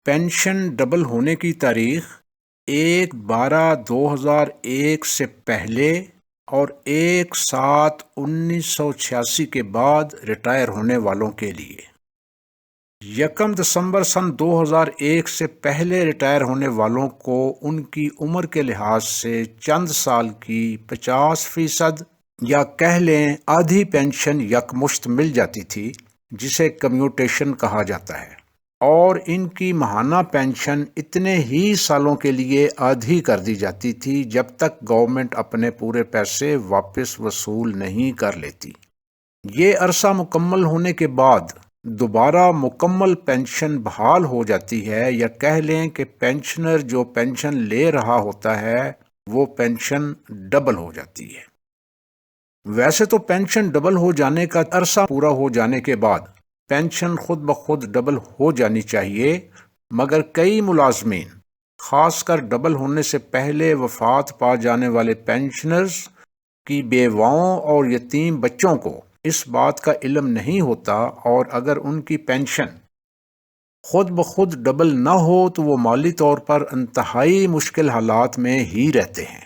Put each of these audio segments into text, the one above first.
Pension double ہونے کی تاریخ 1/12/2001 سے پہلے اور 1/7/1986 کے بعد ریٹائر ہونے والوں کے لیے 1 دسمبر سن 2001 سے پہلے ریٹائر ہونے والوں کو ان کی عمر کے لحاظ سے چند سال کی 50% یا کہہ لیں آدھی پینشن یکمشت مل جاتی تھی، جسے کمیوٹیشن کہا جاتا ہے، اور ان کی ماہانہ پینشن اتنے ہی سالوں کے لیے آدھی کر دی جاتی تھی جب تک گورنمنٹ اپنے پورے پیسے واپس وصول نہیں کر لیتی۔ یہ عرصہ مکمل ہونے کے بعد دوبارہ مکمل پینشن بحال ہو جاتی ہے، یا کہہ لیں کہ پینشنر جو پینشن لے رہا ہوتا ہے وہ پینشن ڈبل ہو جاتی ہے۔ ویسے تو پینشن ڈبل ہو جانے کا عرصہ پورا ہو جانے کے بعد پینشن خود بخود ڈبل ہو جانی چاہیے، مگر کئی ملازمین، خاص کر ڈبل ہونے سے پہلے وفات پا جانے والے پینشنرز کی بیواؤں اور یتیم بچوں کو اس بات کا علم نہیں ہوتا، اور اگر ان کی پینشن خود بخود ڈبل نہ ہو تو وہ مالی طور پر انتہائی مشکل حالات میں ہی رہتے ہیں۔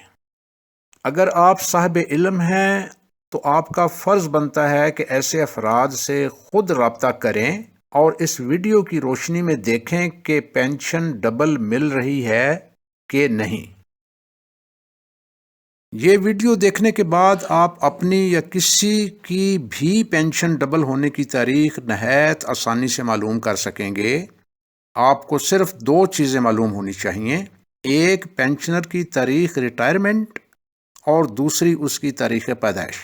اگر آپ صاحب علم ہیں تو آپ کا فرض بنتا ہے کہ ایسے افراد سے خود رابطہ کریں اور اس ویڈیو کی روشنی میں دیکھیں کہ پینشن ڈبل مل رہی ہے کہ نہیں۔ یہ ویڈیو دیکھنے کے بعد آپ اپنی یا کسی کی بھی پینشن ڈبل ہونے کی تاریخ نہایت آسانی سے معلوم کر سکیں گے۔ آپ کو صرف 2 چیزیں معلوم ہونی چاہیے، ایک پینشنر کی تاریخ ریٹائرمنٹ اور دوسری اس کی تاریخ پیدائش۔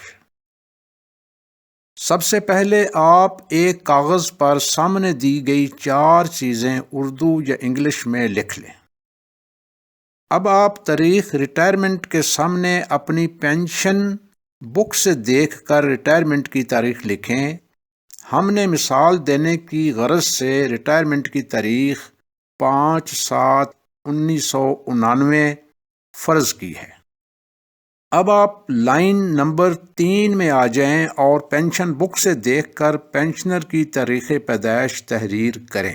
سب سے پہلے آپ ایک کاغذ پر سامنے دی گئی 4 چیزیں اردو یا انگلش میں لکھ لیں۔ اب آپ تاریخ ریٹائرمنٹ کے سامنے اپنی پینشن بک سے دیکھ کر ریٹائرمنٹ کی تاریخ لکھیں۔ ہم نے مثال دینے کی غرض سے ریٹائرمنٹ کی تاریخ 5/7/1999 فرض کی ہے۔ اب آپ لائن نمبر 3 میں آ جائیں اور پینشن بک سے دیکھ کر پینشنر کی تاریخ پیدائش تحریر کریں۔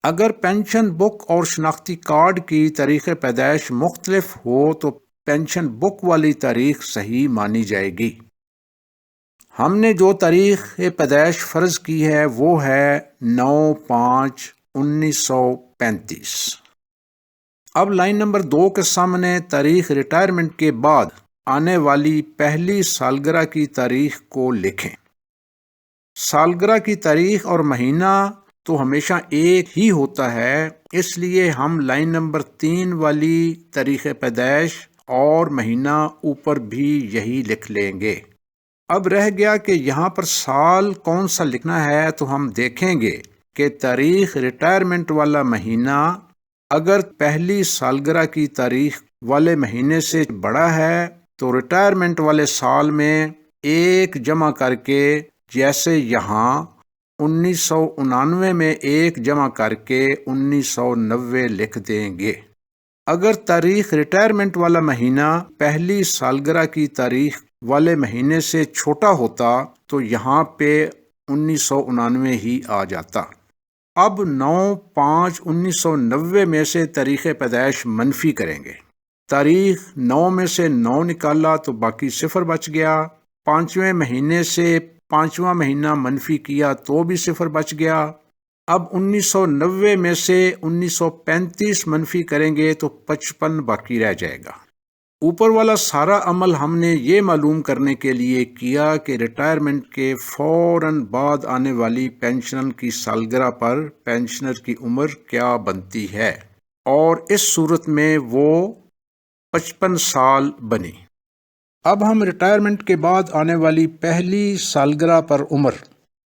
اگر پینشن بک اور شناختی کارڈ کی تاریخ پیدائش مختلف ہو تو پینشن بک والی تاریخ صحیح مانی جائے گی۔ ہم نے جو تاریخ پیدائش فرض کی ہے وہ ہے 9/5/1935۔ اب لائن نمبر 2 کے سامنے تاریخ ریٹائرمنٹ کے بعد آنے والی پہلی سالگرہ کی تاریخ کو لکھیں۔ سالگرہ کی تاریخ اور مہینہ تو ہمیشہ ایک ہی ہوتا ہے، اس لیے ہم لائن نمبر 3 والی تاریخ پیدائش اور مہینہ اوپر بھی یہی لکھ لیں گے۔ اب رہ گیا کہ یہاں پر سال کون سا لکھنا ہے، تو ہم دیکھیں گے کہ تاریخ ریٹائرمنٹ والا مہینہ اگر پہلی سالگرہ کی تاریخ والے مہینے سے بڑا ہے تو ریٹائرمنٹ والے سال میں 1 جمع کر کے، جیسے یہاں 1999 میں 1 جمع کر کے 1990 لکھ دیں گے۔ اگر تاریخ ریٹائرمنٹ والا مہینہ پہلی سالگرہ کی تاریخ والے مہینے سے چھوٹا ہوتا تو یہاں پہ 1999 ہی آ جاتا۔ اب 9/5/1990 میں سے تاریخ پیدائش منفی کریں گے۔ تاریخ 9 میں سے 9 نکالا تو باقی 0 بچ گیا۔ 5ویں مہینے سے 5واں مہینہ منفی کیا تو بھی 0 بچ گیا۔ اب 1990 میں سے 1935 منفی کریں گے تو 55 باقی رہ جائے گا۔ اوپر والا سارا عمل ہم نے یہ معلوم کرنے کے لیے کیا کہ ریٹائرمنٹ کے فوراً بعد آنے والی پینشن کی سالگرہ پر پینشنر کی عمر کیا بنتی ہے، اور اس صورت میں وہ 55 سال بنی۔ اب ہم ریٹائرمنٹ کے بعد آنے والی پہلی سالگرہ پر عمر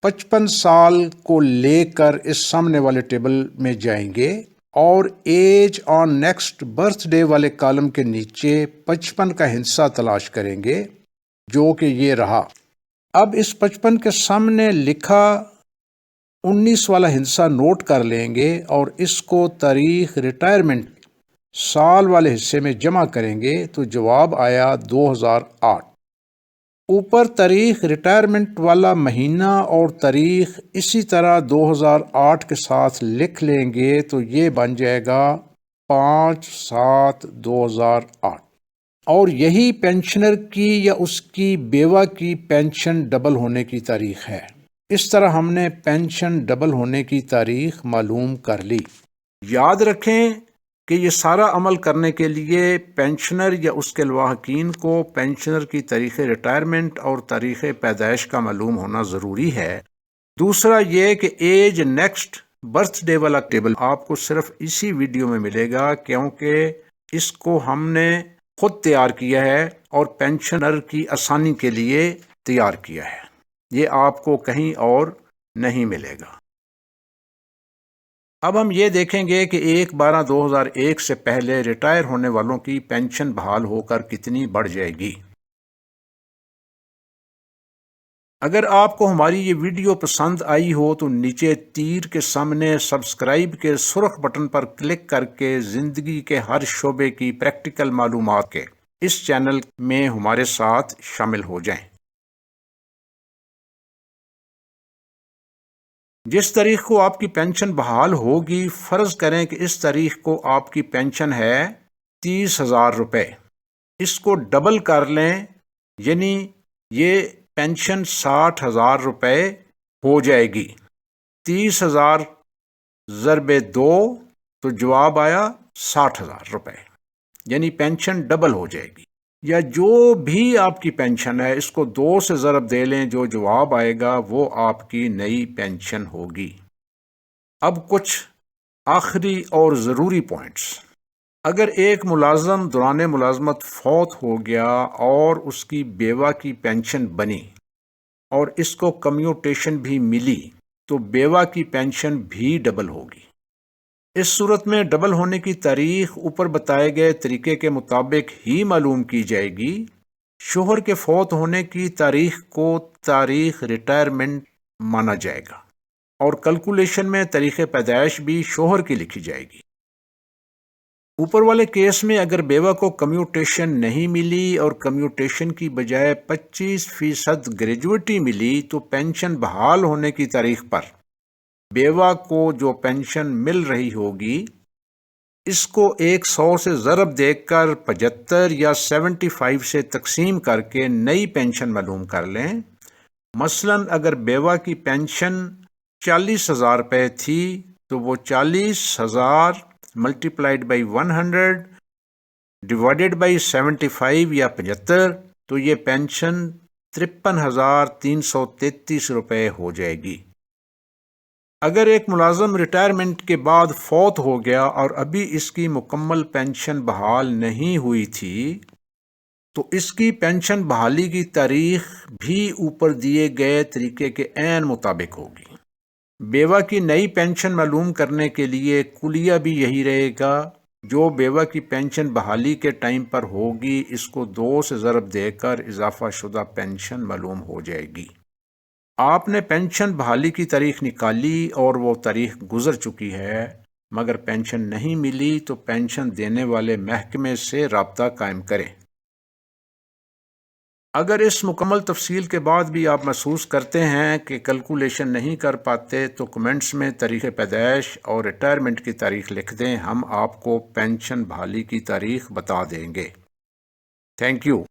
55 سال کو لے کر اس سامنے والے ٹیبل میں جائیں گے اور age on next birthday والے کالم کے نیچے 55 کا ہندسہ تلاش کریں گے، جو کہ یہ رہا۔ اب اس 55 کے سامنے لکھا 19 والا ہندسہ نوٹ کر لیں گے اور اس کو تاریخ ریٹائرمنٹ سال والے حصے میں جمع کریں گے تو جواب آیا 2008۔ اوپر تاریخ ریٹائرمنٹ والا مہینہ اور تاریخ اسی طرح 2008 کے ساتھ لکھ لیں گے تو یہ بن جائے گا 5/7/2008، اور یہی پینشنر کی یا اس کی بیوہ کی پینشن ڈبل ہونے کی تاریخ ہے۔ اس طرح ہم نے پینشن ڈبل ہونے کی تاریخ معلوم کر لی۔ یاد رکھیں کہ یہ سارا عمل کرنے کے لیے پینشنر یا اس کے لواحقین کو پینشنر کی تاریخ ریٹائرمنٹ اور تاریخ پیدائش کا معلوم ہونا ضروری ہے۔ دوسرا یہ کہ ایج نیکسٹ برتھ ڈے والا ٹیبل آپ کو صرف اسی ویڈیو میں ملے گا، کیونکہ اس کو ہم نے خود تیار کیا ہے اور پینشنر کی آسانی کے لیے تیار کیا ہے، یہ آپ کو کہیں اور نہیں ملے گا۔ اب ہم یہ دیکھیں گے کہ 1/12/2001 سے پہلے ریٹائر ہونے والوں کی پینشن بحال ہو کر کتنی بڑھ جائے گی۔ اگر آپ کو ہماری یہ ویڈیو پسند آئی ہو تو نیچے تیر کے سامنے سبسکرائب کے سرخ بٹن پر کلک کر کے زندگی کے ہر شعبے کی پریکٹیکل معلومات کے اس چینل میں ہمارے ساتھ شامل ہو جائیں۔ جس تاریخ کو آپ کی پینشن بحال ہوگی، فرض کریں کہ اس تاریخ کو آپ کی پینشن ہے 30,000 روپے، اس کو ڈبل کر لیں، یعنی یہ پینشن 60,000 روپے ہو جائے گی۔ 30,000 ضرب 2 تو جواب آیا 60,000 روپے، یعنی پینشن ڈبل ہو جائے گی۔ یا جو بھی آپ کی پینشن ہے اس کو 2 سے ضرب دے لیں، جو جواب آئے گا وہ آپ کی نئی پینشن ہوگی۔ اب کچھ آخری اور ضروری پوائنٹس۔ اگر ایک ملازم دوران ملازمت فوت ہو گیا اور اس کی بیوہ کی پینشن بنی اور اس کو کمیوٹیشن بھی ملی تو بیوہ کی پینشن بھی ڈبل ہوگی۔ اس صورت میں ڈبل ہونے کی تاریخ اوپر بتائے گئے طریقے کے مطابق ہی معلوم کی جائے گی۔ شوہر کے فوت ہونے کی تاریخ کو تاریخ ریٹائرمنٹ مانا جائے گا اور کیلکولیشن میں تاریخ پیدائش بھی شوہر کی لکھی جائے گی۔ اوپر والے کیس میں اگر بیوہ کو کمیوٹیشن نہیں ملی اور کمیوٹیشن کی بجائے 25% گریجویٹی ملی تو پینشن بحال ہونے کی تاریخ پر بیوہ کو جو پینشن مل رہی ہوگی اس کو 100 سے ضرب دے کر 75 یا 75 سے تقسیم کر کے نئی پینشن معلوم کر لیں۔ مثلا اگر بیوہ کی پینشن 40,000 روپے تھی تو وہ 40,000 ملٹیپلائڈ بائی 100 ڈیوائڈیڈ بائی 75 یا 75 تو یہ پینشن 53,333 روپے ہو جائے گی۔ اگر ایک ملازم ریٹائرمنٹ کے بعد فوت ہو گیا اور ابھی اس کی مکمل پینشن بحال نہیں ہوئی تھی تو اس کی پینشن بحالی کی تاریخ بھی اوپر دیے گئے طریقے کے عین مطابق ہوگی۔ بیوہ کی نئی پینشن معلوم کرنے کے لیے کلیہ بھی یہی رہے گا، جو بیوہ کی پینشن بحالی کے ٹائم پر ہوگی اس کو 2 سے ضرب دے کر اضافہ شدہ پینشن معلوم ہو جائے گی۔ آپ نے پینشن بحالی کی تاریخ نکالی اور وہ تاریخ گزر چکی ہے مگر پینشن نہیں ملی تو پینشن دینے والے محکمے سے رابطہ قائم کریں۔ اگر اس مکمل تفصیل کے بعد بھی آپ محسوس کرتے ہیں کہ کیلکولیشن نہیں کر پاتے تو کمنٹس میں تاریخ پیدائش اور ریٹائرمنٹ کی تاریخ لکھ دیں، ہم آپ کو پینشن بحالی کی تاریخ بتا دیں گے۔ Thank you.